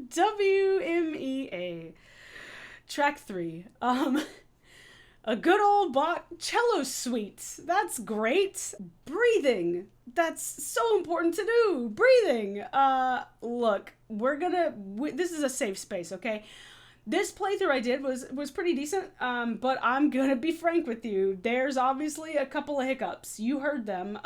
WMEA. Track 3. A good old Bach cello suite. That's great. Breathing. That's so important to do. Breathing. Look, this is a safe space, okay? This playthrough I did was pretty decent, but I'm gonna be frank with you. There's obviously a couple of hiccups. You heard them.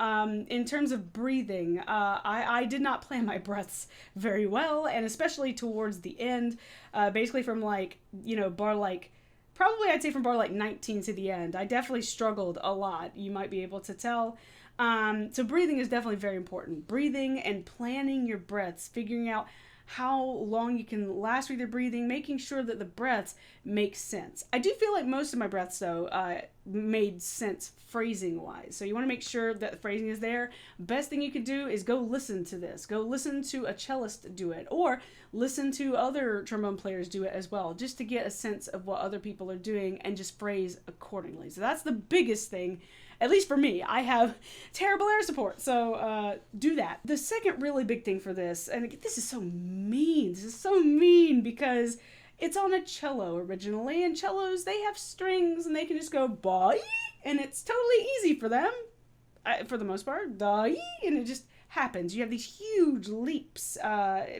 In terms of breathing, I did not plan my breaths very well, and especially towards the end, basically from bar probably I'd say from bar 19 to the end. I definitely struggled a lot. You might be able to tell. So breathing is definitely very important. Breathing and planning your breaths, figuring out how long you can last with your breathing, making sure that the breaths make sense. I do feel like most of my breaths, though, made sense phrasing-wise. So you want to make sure that the phrasing is there. Best thing you could do is go listen to this. Go listen to a cellist do it, or listen to other trombone players do it as well, just to get a sense of what other people are doing and just phrase accordingly. So that's the biggest thing. At least for me, I have terrible air support, so do that. The second really big thing for this, and this is so mean because it's on a cello originally, and cellos, they have strings, and they can just go ba, and it's totally easy for them, for the most part, da, and it just happens. You have these huge leaps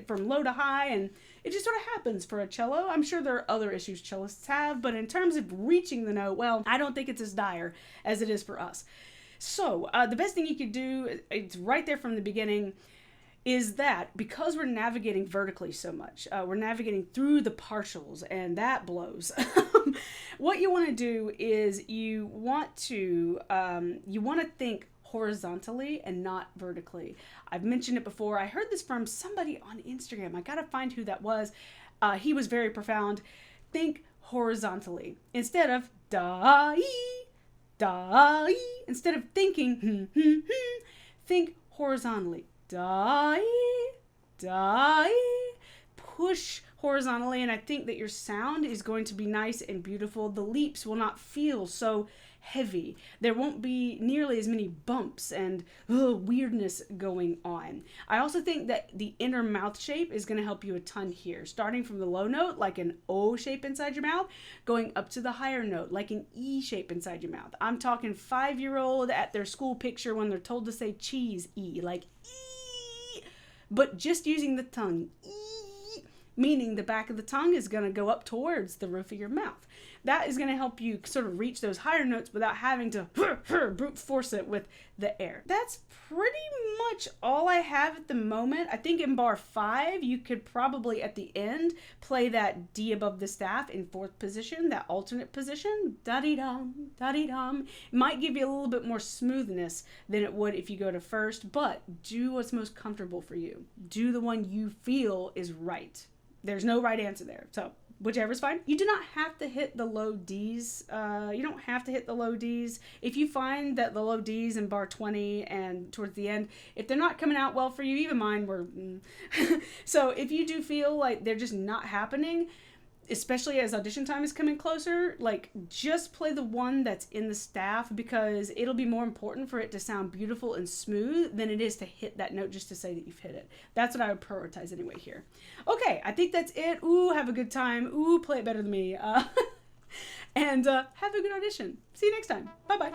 from low to high, and it just sort of happens for a cello. I'm sure there are other issues cellists have, but in terms of reaching the note, well, I don't think it's as dire as it is for us. So the best thing you could do, it's right there from the beginning, is that because we're navigating vertically so much, we're navigating through the partials, and that blows. What you want to do is you want to think horizontally and not vertically. I've mentioned it before. I heard this from somebody on Instagram. I gotta find who that was. He was very profound. Think horizontally instead of da-ee, da-ee. Instead of thinking think horizontally. Da-ee, da-ee. Push horizontally, and I think that your sound is going to be nice and beautiful. The leaps will not feel so heavy. There won't be nearly as many bumps and weirdness going on. I also think that the inner mouth shape is going to help you a ton here. Starting from the low note, like an O shape inside your mouth, going up to the higher note, like an E shape inside your mouth. I'm talking 5-year-old at their school picture when they're told to say cheese, E, like E, but just using the tongue, E, meaning the back of the tongue is going to go up towards the roof of your mouth. That is going to help you sort of reach those higher notes without having to brute force it with the air. That's pretty much all I have at the moment. I think in bar 5, you could probably at the end play that D above the staff in 4th position, that alternate position. Da-dee-dum, da-dee-dum. It might give you a little bit more smoothness than it would if you go to 1st, but do what's most comfortable for you. Do the one you feel is right. There's no right answer there. So whichever's fine. You do not have to hit the low Ds. You don't have to hit the low Ds. If you find that the low Ds in bar 20 and towards the end, if they're not coming out well for you, even mine were. So if you do feel like they're just not happening, especially as audition time is coming closer, like just play the one that's in the staff, because it'll be more important for it to sound beautiful and smooth than it is to hit that note just to say that you've hit it. That's what I would prioritize anyway here. Okay, I think that's it. Ooh, have a good time. Ooh, play it better than me. And have a good audition. See you next time. Bye-bye.